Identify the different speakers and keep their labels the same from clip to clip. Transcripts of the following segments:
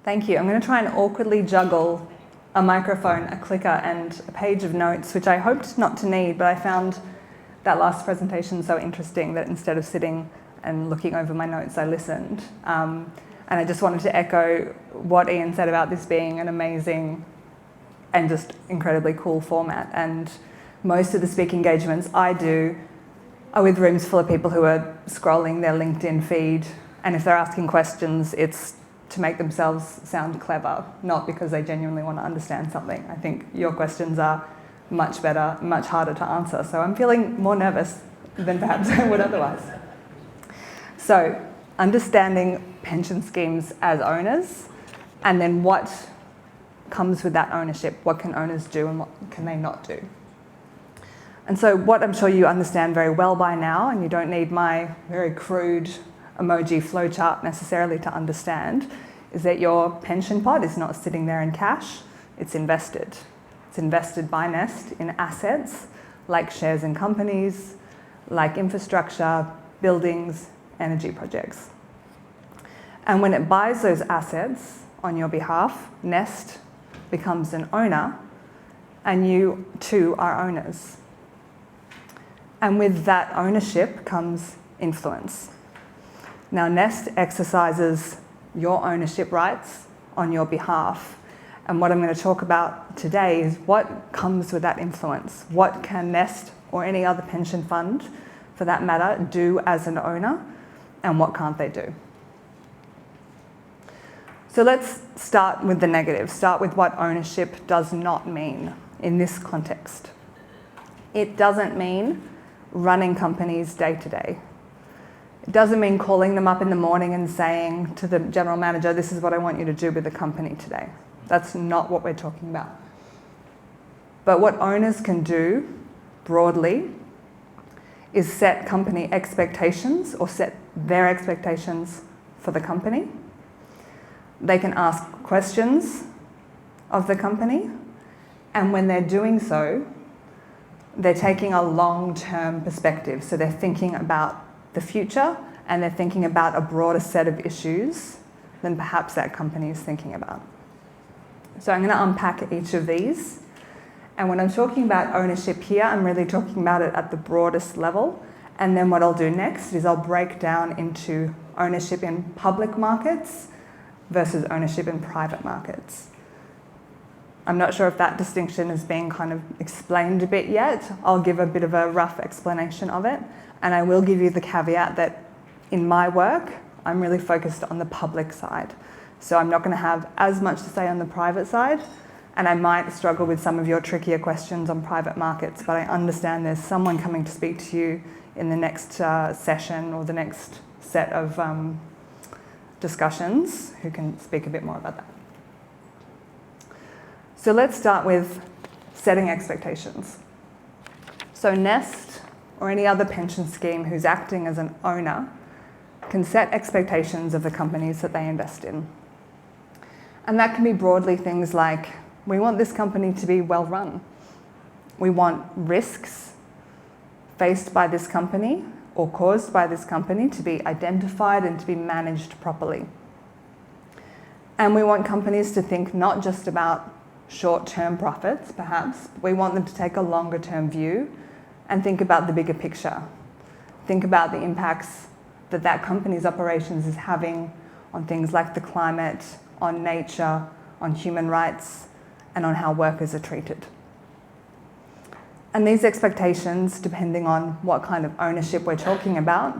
Speaker 1: Thank you. I'm going to try and awkwardly juggle a microphone, a clicker, and a page of notes, which I hoped not to need, but I found that last presentation so interesting that instead of sitting and looking over my notes, I listened. And I just wanted to echo what Ian said about this being an amazing and just incredibly cool format. And most of the speak engagements I do are with rooms full of people who are scrolling their LinkedIn feed, and if they're asking questions, it's to make themselves sound clever, not because they genuinely want to understand something. I think your questions are much better, much harder to answer. So I'm feeling more nervous than perhaps I would otherwise. So, understanding pension schemes as owners, and then what comes with that ownership. What can owners do and what can they not do? And so what I'm sure you understand very well by now, and you don't need my very crude emoji flowchart necessarily to understand, is that your pension pot is not sitting there in cash, it's invested. It's invested by Nest in assets like shares in companies, like infrastructure, buildings, energy projects. And when it buys those assets on your behalf, Nest becomes an owner, and you too are owners. And with that ownership comes influence. Now, Nest exercises your ownership rights on your behalf. And what I'm going to talk about today is what comes with that influence. What can Nest or any other pension fund, for that matter, do as an owner, and what can't they do? So let's start with the negative. Start with what ownership does not mean in this context. It doesn't mean running companies day to day. It doesn't mean calling them up in the morning and saying to the general manager, this is what I want you to do with the company today. That's not what we're talking about. But what owners can do broadly is set company expectations or set their expectations for the company. They can ask questions of the company, and when they're doing so, they're taking a long-term perspective. So they're thinking about the future, and they're thinking about a broader set of issues than perhaps that company is thinking about. So I'm going to unpack each of these. And when I'm talking about ownership here, I'm really talking about it at the broadest level. And then what I'll do next is I'll break down into ownership in public markets versus ownership in private markets. I'm not sure if that distinction is being kind of explained a bit yet. I'll give a bit of a rough explanation of it. And I will give you the caveat that in my work, I'm really focused on the public side. So I'm not going to have as much to say on the private side, and I might struggle with some of your trickier questions on private markets, but I understand there's someone coming to speak to you in the next session or the next set of discussions who can speak a bit more about that. So let's start with setting expectations. So Nest or any other pension scheme who's acting as an owner can set expectations of the companies that they invest in. And that can be broadly things like, we want this company to be well run. We want risks faced by this company or caused by this company to be identified and to be managed properly. And we want companies to think not just about short-term profits, perhaps. We want them to take a longer-term view and think about the bigger picture. Think about the impacts that that company's operations is having on things like the climate, on nature, on human rights, and on how workers are treated. And these expectations, depending on what kind of ownership we're talking about,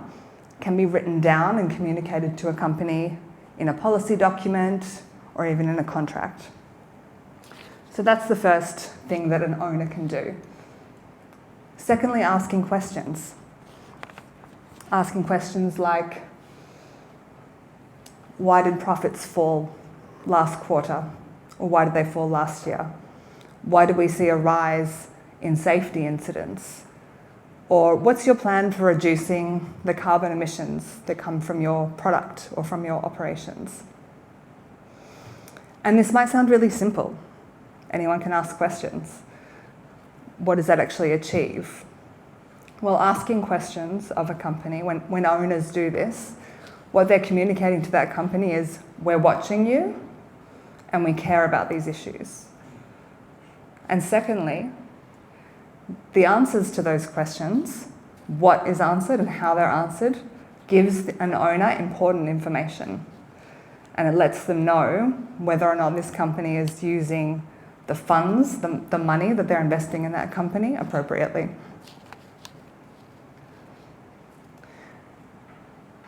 Speaker 1: can be written down and communicated to a company in a policy document or even in a contract. So that's the first thing that an owner can do. Secondly, asking questions. Asking questions like, why did profits fall last quarter? Or why did they fall last year? Why did we see a rise in safety incidents? Or what's your plan for reducing the carbon emissions that come from your product or from your operations? And this might sound really simple. Anyone can ask questions. What does that actually achieve? Well, asking questions of a company, when owners do this, what they're communicating to that company is, we're watching you, and we care about these issues. And secondly, the answers to those questions, what is answered and how they're answered, gives an owner important information. And it lets them know whether or not this company is using the funds, the money that they're investing in that company appropriately.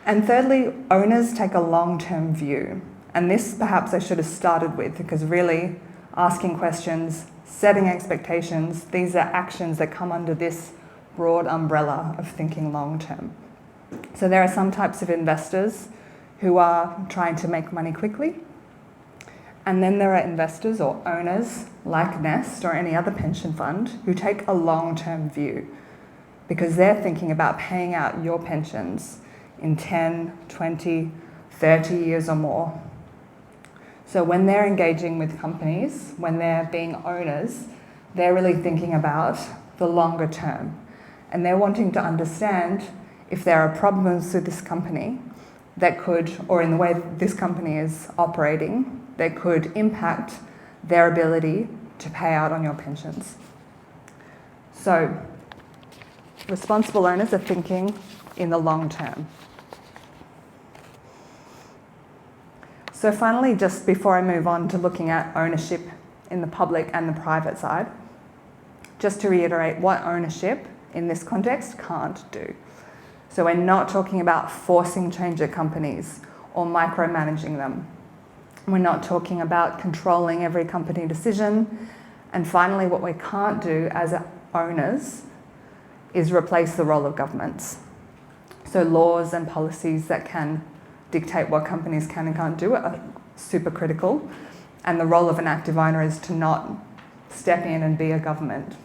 Speaker 1: And thirdly, owners take a long-term view. And this perhaps I should have started with, because really asking questions, setting expectations, these are actions that come under this broad umbrella of thinking long-term. So there are some types of investors who are trying to make money quickly. And then there are investors or owners like Nest or any other pension fund who take a long-term view, because they're thinking about paying out your pensions in 10, 20, 30 years or more. So when they're engaging with companies, when they're being owners, they're really thinking about the longer term. And they're wanting to understand if there are problems with this company that could, or in the way that this company is operating, that could impact their ability to pay out on your pensions. So responsible owners are thinking in the long term. So finally, just before I move on to looking at ownership in the public and the private side, just to reiterate what ownership in this context can't do. So we're not talking about forcing change at companies or micromanaging them. We're not talking about controlling every company decision. And finally, what we can't do as owners is replace the role of governments. So laws and policies that can dictate what companies can and can't do are super critical. And the role of an active owner is to not step in and be a government.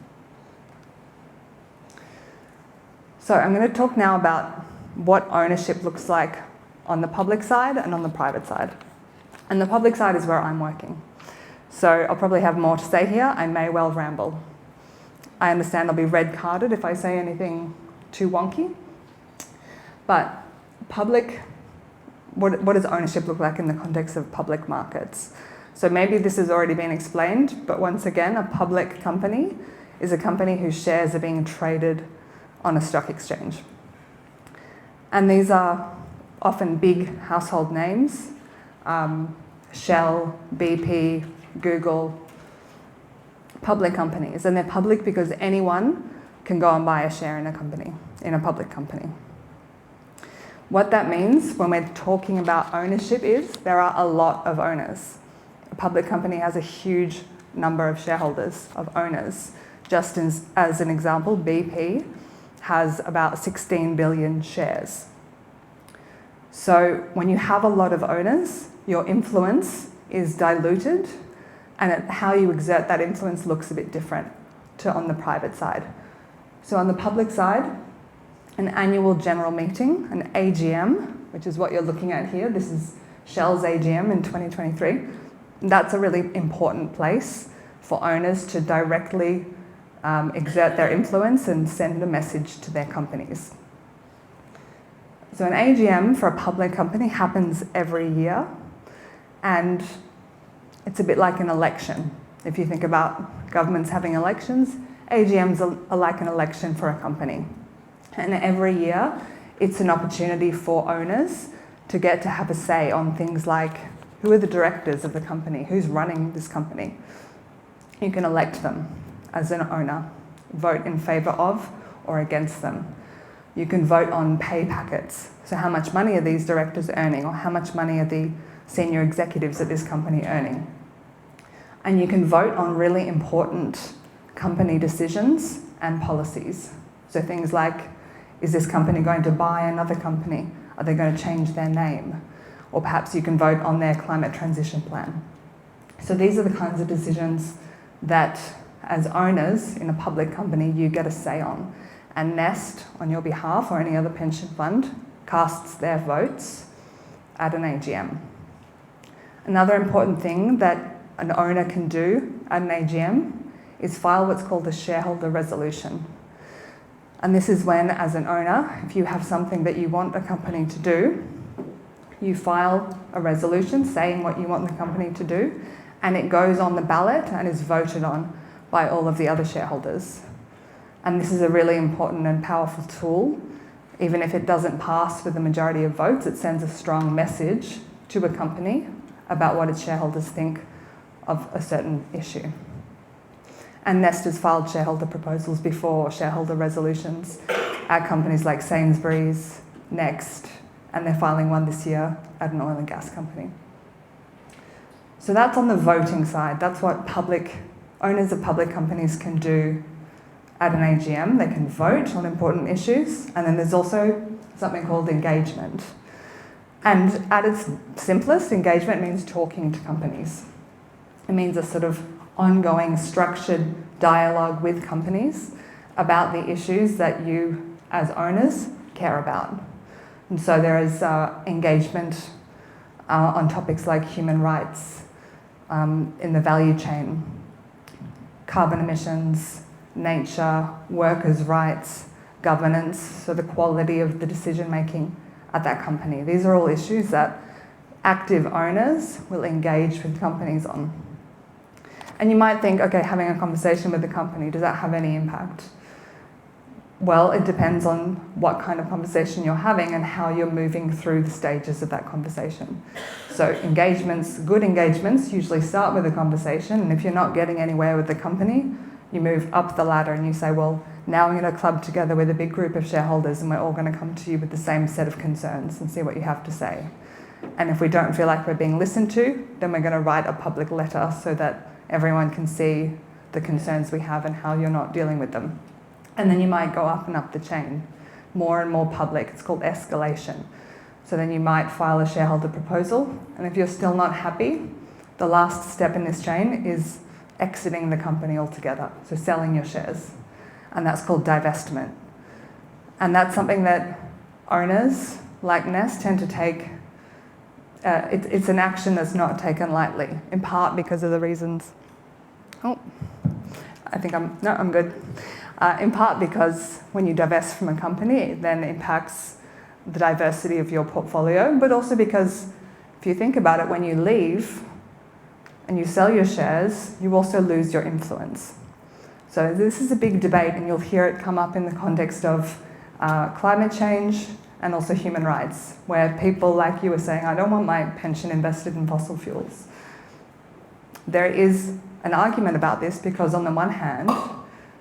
Speaker 1: So I'm going to talk now about what ownership looks like on the public side and on the private side. And the public side is where I'm working. So I'll probably have more to say here. I may well ramble. I understand I'll be red carded if I say anything too wonky. But what does ownership look like in the context of public markets? So maybe this has already been explained, but once again, a public company is a company whose shares are being traded on a stock exchange. And these are often big household names, Shell, BP, Google, public companies. And they're public because anyone can go and buy a share in a company, in a public company. What that means when we're talking about ownership is there are a lot of owners. A public company has a huge number of shareholders, of owners. Just as an example, BP has about 16 billion shares. So when you have a lot of owners, your influence is diluted, and how you exert that influence looks a bit different to on the private side. So on the public side, an annual general meeting, an AGM, which is what you're looking at here. This is Shell's AGM in 2023. That's a really important place for owners to directly exert their influence and send a message to their companies. So an AGM for a public company happens every year, and it's a bit like an election. If you think about governments having elections, AGMs are like an election for a company. And every year, it's an opportunity for owners to get to have a say on things like who are the directors of the company, who's running this company. You can elect them as an owner, vote in favour of or against them. You can vote on pay packets. So how much money are these directors earning, or how much money are the senior executives at this company earning? And you can vote on really important company decisions and policies. So things like, is this company going to buy another company? Are they going to change their name? Or perhaps you can vote on their climate transition plan. So these are the kinds of decisions that, as owners in a public company, you get a say on. And Nest, on your behalf, or any other pension fund, casts their votes at an AGM. Another important thing that an owner can do at an AGM is file what's called a shareholder resolution. And this is when, as an owner, if you have something that you want a company to do, you file a resolution saying what you want the company to do, and it goes on the ballot and is voted on by all of the other shareholders. And this is a really important and powerful tool. Even if it doesn't pass with the majority of votes, it sends a strong message to a company about what its shareholders think of a certain issue. And Nest has filed shareholder proposals before, shareholder resolutions, at companies like Sainsbury's, Next, and they're filing one this year at an oil and gas company. So that's on the voting side. That's what owners of public companies can do at an AGM. They can vote on important issues, and then there's also something called engagement. And at its simplest, engagement means talking to companies. It means a sort of ongoing, structured dialogue with companies about the issues that you, as owners, care about. And so there is engagement on topics like human rights in the value chain, carbon emissions, nature, workers' rights, governance, so the quality of the decision making at that company. These are all issues that active owners will engage with companies on. And you might think, okay, having a conversation with the company, does that have any impact? Well, it depends on what kind of conversation you're having and how you're moving through the stages of that conversation. So good engagements usually start with a conversation, and if you're not getting anywhere with the company, you move up the ladder and you say, well, now I'm going to club together with a big group of shareholders and we're all going to come to you with the same set of concerns and see what you have to say. And if we don't feel like we're being listened to, then we're going to write a public letter so that everyone can see the concerns we have and how you're not dealing with them. And then you might go up and up the chain, more and more public. It's called escalation. So then you might file a shareholder proposal, and if you're still not happy, the last step in this chain is exiting the company altogether, so selling your shares. And that's called divestment. And that's something that owners like Nest tend to take. It's an action that's not taken lightly, in part because of the reasons. I'm good. In part because when you divest from a company, it then impacts the diversity of your portfolio, but also because if you think about it, when you leave and you sell your shares, you also lose your influence. So this is a big debate, and you'll hear it come up in the context of climate change and also human rights, where people like you are saying, I don't want my pension invested in fossil fuels. There is an argument about this because on the one hand,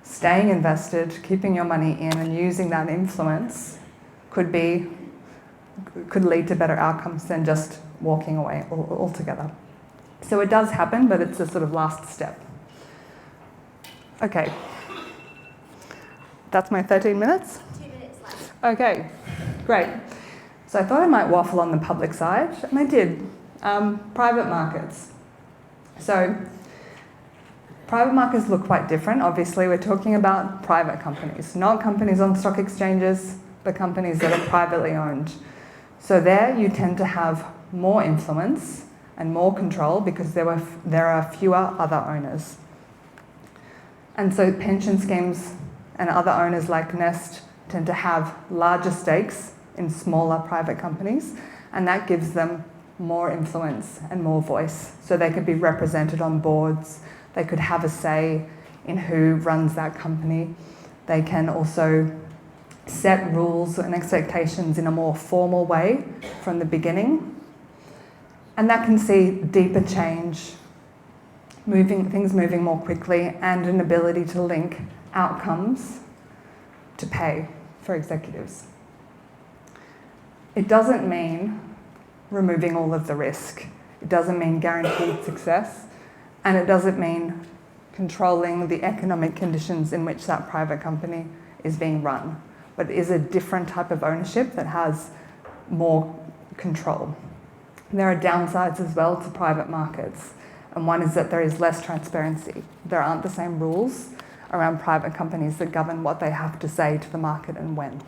Speaker 1: staying invested, keeping your money in and using that influence could lead to better outcomes than just walking away altogether. So it does happen, but it's a sort of last step. Okay. That's my 13 minutes?
Speaker 2: 2 minutes left.
Speaker 1: Okay, great. So I thought I might waffle on the public side, and I did. Private markets. So private markets look quite different. Obviously, we're talking about private companies, not companies on stock exchanges, but companies that are privately owned. So there you tend to have more influence and more control because there are fewer other owners. And so pension schemes and other owners like Nest tend to have larger stakes in smaller private companies, and that gives them more influence and more voice. So they could be represented on boards, they could have a say in who runs that company. They can also set rules and expectations in a more formal way from the beginning. And that can see deeper change, things moving more quickly, and an ability to link outcomes to pay for executives. It doesn't mean removing all of the risk. It doesn't mean guaranteed success. And it doesn't mean controlling the economic conditions in which that private company is being run. But it is a different type of ownership that has more control. There are downsides as well to private markets. And one is that there is less transparency. There aren't the same rules around private companies that govern what they have to say to the market and when.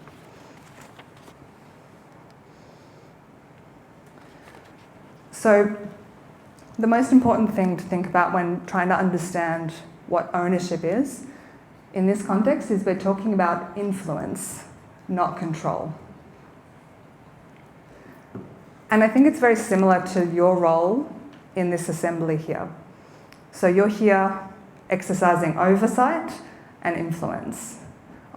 Speaker 1: So the most important thing to think about when trying to understand what ownership is in this context is we're talking about influence, not control. And I think it's very similar to your role in this assembly here. So you're here exercising oversight and influence.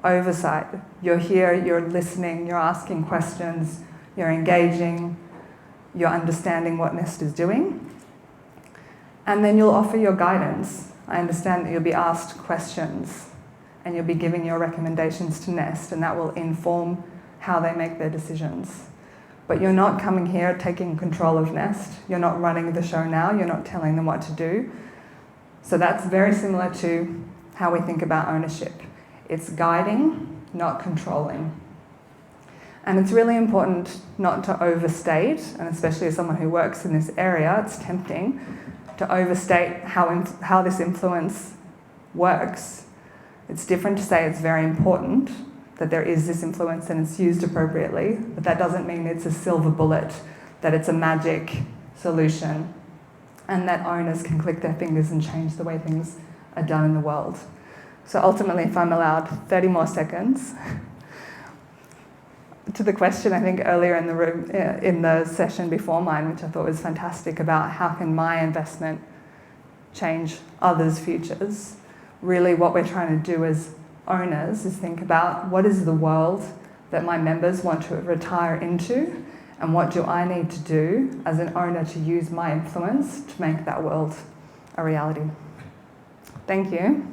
Speaker 1: Oversight, you're here, you're listening, you're asking questions, you're engaging, you're understanding what Nest is doing. And then you'll offer your guidance. I understand that you'll be asked questions and you'll be giving your recommendations to Nest, and that will inform how they make their decisions. But you're not coming here taking control of Nest. You're not running the show now. You're not telling them what to do. So that's very similar to how we think about ownership. It's guiding, not controlling. And it's really important not to overstate, and especially as someone who works in this area, it's tempting to overstate how this influence works. It's different to say it's very important that there is this influence and it's used appropriately, but that doesn't mean it's a silver bullet, that it's a magic solution, and that owners can click their fingers and change the way things are done in the world. So ultimately, if I'm allowed 30 more seconds, to the question I think earlier in the room, in the session before mine, which I thought was fantastic, about how can my investment change others' futures, really what we're trying to do as owners is think about what is the world that my members want to retire into, and what do I need to do as an owner to use my influence to make that world a reality. Thank you.